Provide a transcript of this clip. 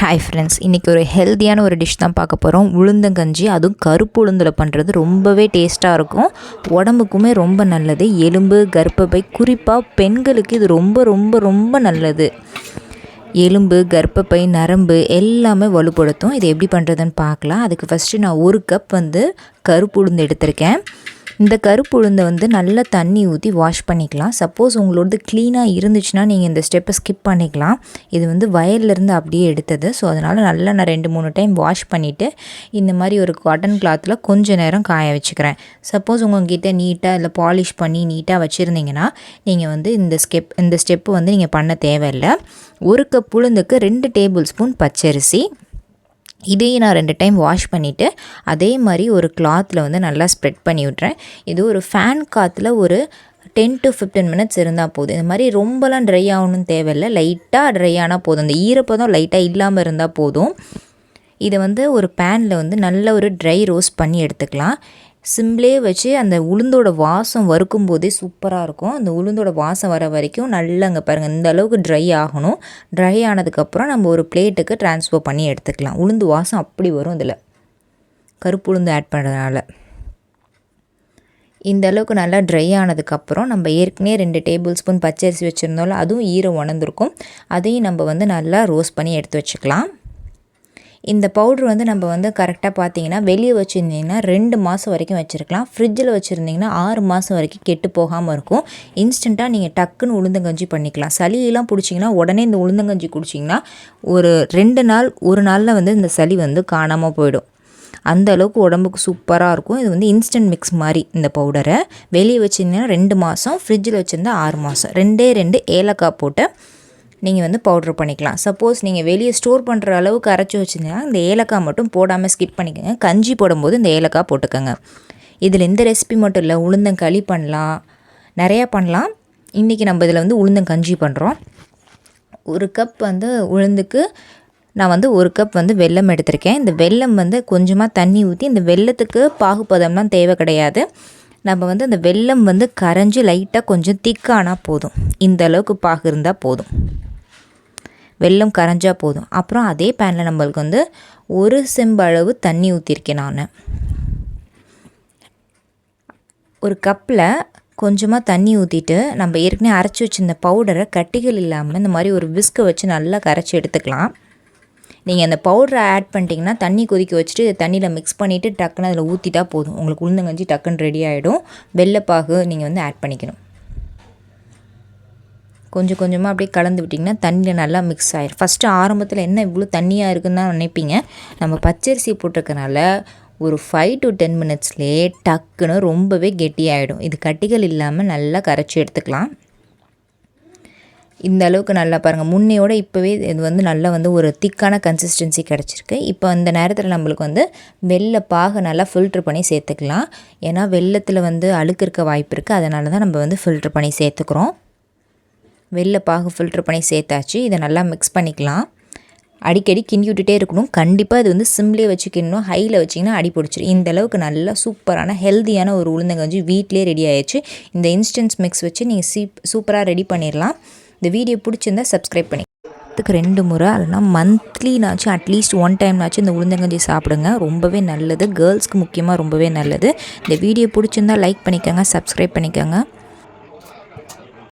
Hi friends, இன்றைக்கி ஒரு ஹெல்த்தியான ஒரு டிஷ் தான் பார்க்க போகிறோம். உளுந்தங்கஞ்சி, அதுவும் கருப்பு உளுந்தில் பண்ணுறது ரொம்பவே டேஸ்ட்டாக இருக்கும். உடம்புக்குமே ரொம்ப நல்லது. எலும்பு, கர்ப்பப்பை, குறிப்பாக பெண்களுக்கு இது ரொம்ப ரொம்ப ரொம்ப நல்லது. எலும்பு, கர்ப்பப்பை, நரம்பு எல்லாமே வலுப்படுத்தும். இது எப்படி பண்ணுறதுன்னு பார்க்கலாம். அதுக்கு ஃபஸ்ட்டு நான் 1 கப் கருப்பு உளுந்து எடுத்திருக்கேன். இந்த கருப்பு உளுந்தை நல்லா தண்ணி ஊற்றி வாஷ் பண்ணிக்கலாம். சப்போஸ் உங்களோடது க்ளீனாக இருந்துச்சுன்னா நீங்கள் இந்த ஸ்டெப்பை ஸ்கிப் பண்ணிக்கலாம். இது வயல்லேருந்து அப்படியே எடுத்தது. ஸோ அதனால் நல்லா நான் 2-3 டைம் வாஷ் பண்ணிவிட்டு இந்த மாதிரி ஒரு காட்டன் கிளாத்தில் கொஞ்சம் நேரம் காய வச்சுக்கிறேன். சப்போஸ் உங்கள்கிட்ட நீட்டாக இல்லை பாலிஷ் பண்ணி நீட்டாக வச்சுருந்தீங்கன்னா நீங்கள் இந்த ஸ்டெப்பு நீங்கள் பண்ண தேவையில்லை. 1 கப் உளுந்துக்கு 2 டேபிள் ஸ்பூன் பச்சரிசி. இதையும் நான் 2 டைம் வாஷ் பண்ணிவிட்டு அதே மாதிரி ஒரு கிளாத்தில் நல்லா ஸ்ப்ரெட் பண்ணி விட்றேன். இது ஒரு ஃபேன் காற்றுல ஒரு 10 to 15 மினிட்ஸ் இருந்தால் போதும். இந்த மாதிரி ரொம்பலாம் ட்ரை ஆகணும்னு தேவையில்லை. லைட்டாக ட்ரை ஆனால் போதும். அந்த ஈரப்பதம் லைட்டாக இல்லாமல் இருந்தால் போதும். இதை ஒரு பேனில் நல்ல ஒரு ட்ரை ரோஸ்ட் பண்ணி எடுத்துக்கலாம். சிம்லே வச்சு அந்த உளுந்தோட வாசம் வறுக்கும் போதே சூப்பராக இருக்கும். அந்த உளுந்தோட வாசம் வர வரைக்கும் நல்லா அங்கே பாருங்கள், இந்த அளவுக்கு ட்ரை ஆகணும். ட்ரை ஆனதுக்கப்புறம் நம்ம ஒரு பிளேட்டுக்கு ட்ரான்ஸ்ஃபர் பண்ணி எடுத்துக்கலாம். உளுந்து வாசம் அப்படி வரும். இதில் கருப்பு உளுந்து ஆட் பண்ணுறதுனால இந்த அளவுக்கு நல்லா ட்ரை ஆனதுக்கப்புறம் நம்ம ஏற்கனவே 2 டேபிள் ஸ்பூன் பச்சரிசி வச்சுருந்தோம்ல, அதுவும் ஈரம் உணர்ந்துருக்கும். அதையும் நம்ம நல்லா ரோஸ்ட் பண்ணி எடுத்து வச்சுக்கலாம். இந்த பவுட்ரு நம்ம கரெக்டாக பார்த்தீங்கன்னா வெளியே வச்சுருந்தீங்கன்னா 2 மாதம் வரைக்கும் வச்சுருக்கலாம். ஃப்ரிட்ஜில் வச்சுருந்தீங்கன்னா 6 மாதம் வரைக்கும் கெட்டு போகாமல் இருக்கும். இன்ஸ்டண்ட்டாக நீங்கள் டக்குன்னு உளுந்தங்கஞ்சி பண்ணிக்கலாம். சளியெல்லாம் பிடிச்சிங்கன்னா உடனே இந்த உளுந்தங்கஞ்சி குடிச்சிங்கன்னா ஒரு 2 நாள் 1 நாளில் இந்த சளி காணாமல் போயிடும். அந்த அளவுக்கு உடம்புக்கு சூப்பராக இருக்கும். இது இன்ஸ்டன்ட் மிக்ஸ் மாதிரி. இந்த பவுடரை வெளியே வச்சுருந்தீங்கன்னா 2 மாதம், ஃப்ரிட்ஜில் வச்சுருந்தா 6 மாதம். 2 ஏலக்காய் போட்டு நீங்கள் பவுட்ரு பண்ணிக்கலாம். சப்போஸ் நீங்கள் வெளியே ஸ்டோர் பண்ணுற அளவுக்கு அரைச்சி வச்சுருந்தீங்கன்னா இந்த ஏலக்காய் மட்டும் போடாமல் ஸ்கிப் பண்ணிக்கோங்க. கஞ்சி போடும்போது இந்த ஏலக்காய் போட்டுக்கோங்க. இதில் இந்த ரெசிபி மட்டும் இல்லை, உளுந்தங்களி பண்ணலாம், நிறையா பண்ணலாம். இன்றைக்கி நம்ம இதில் உளுந்தங்கஞ்சி பண்ணுறோம். 1 கப் உளுந்துக்கு நான் 1 கப் வெல்லம் எடுத்திருக்கேன். இந்த வெல்லம் கொஞ்சமாக தண்ணி ஊற்றி, இந்த வெல்லத்துக்கு பாகுபதம்லாம் தேவை கிடையாது. நம்ம அந்த வெல்லம் கரைஞ்சி லைட்டாக கொஞ்சம் திக்கானால் போதும். இந்த அளவுக்கு பாகு இருந்தால் போதும். வெல்லம் கரைஞ்சால் போதும். அப்புறம் அதே பேனில் நம்மளுக்கு 1 செம்பு அளவு தண்ணி ஊற்றிருக்கேன். நான் ஒரு கப்பில் கொஞ்சமாக தண்ணி ஊற்றிட்டு நம்ம ஏற்கனவே அரைச்சி வச்சுருந்த பவுடரை கட்டிகள் இல்லாமல் இந்த மாதிரி ஒரு விஸ்கை வச்சு நல்லா கரைச்சி எடுத்துக்கலாம். நீங்கள் அந்த பவுடரை ஆட் பண்ணிட்டீங்கன்னா தண்ணி கொதிக்க வச்சுட்டு இதை தண்ணியில் மிக்ஸ் பண்ணிவிட்டு டக்குன்னு அதில் ஊற்றிட்டா போதும். உங்களுக்கு உளுந்தங்கஞ்சி டக்குன்னு ரெடி ஆகிடும். வெள்ளைப்பாகு நீங்கள் ஆட் பண்ணிக்கணும். கொஞ்சம் கொஞ்சமாக அப்படியே கலந்து விட்டிங்கன்னா தண்ணியில் நல்லா மிக்ஸ் ஆகிடும். ஃபஸ்ட்டு ஆரம்பத்தில் என்ன இவ்வளோ தண்ணியாக இருக்குன்னு தான் நினைப்பீங்க. நம்ம பச்சரிசி போட்டிருக்கனால ஒரு 5 to 10 மினிட்ஸ்லேயே டக்குன்னு ரொம்பவே கெட்டியாகிடும். இது கட்டிகள் இல்லாமல் நல்லா கரைச்சி எடுத்துக்கலாம். இந்த அளவுக்கு நல்லா பாருங்கள், முன்னையோட இப்போவே இது நல்லா ஒரு திக்கான கன்சிஸ்டன்சி கிடச்சிருக்கு. இப்போ இந்த நேரத்தில் நம்மளுக்கு வெள்ளை பாகை நல்லா ஃபில்ட்ரு பண்ணி சேர்த்துக்கலாம். ஏன்னா வெள்ளத்தில் அழுக்கு இருக்க வாய்ப்பு இருக்குது. அதனால தான் நம்ம ஃபில்ட்ரு பண்ணி சேர்த்துக்கிறோம். வெள்ளை பாகு ஃபில்ட்ரு பண்ணி சேர்த்தாச்சு. இதை நல்லா மிக்ஸ் பண்ணிக்கலாம். அடிக்கடி கிண்டி விட்டுட்டே இருக்கணும். கண்டிப்பாக இது சிம்லேயே வச்சு கிண்டணும். ஹையில் வச்சிங்கன்னா அடி பிடிச்சிடும். இந்த அளவுக்கு நல்லா சூப்பரான ஹெல்த்தியான ஒரு உளுந்தங்கஞ்சி வீட்டிலே ரெடி ஆயிடுச்சு. இந்த இன்ஸ்டன்ட் மிக்ஸ் வச்சு நீங்கள் சூப்பராக ரெடி பண்ணிடலாம். இந்த வீடியோ பிடிச்சிருந்தா சப்ஸ்கிரைப் பண்ணி 2 முறை இல்லைனா மந்த்லினாச்சும் அட்லீஸ்ட் 1 டைம்னாச்சும் இந்த உளுந்தங்கஞ்சி சாப்பிடுங்க. ரொம்பவே நல்லது. கேர்ள்ஸ்க்கு முக்கியமாக ரொம்பவே நல்லது. இந்த வீடியோ பிடிச்சிருந்தா லைக் பண்ணிக்கோங்க, சப்ஸ்கிரைப் பண்ணிக்கோங்க.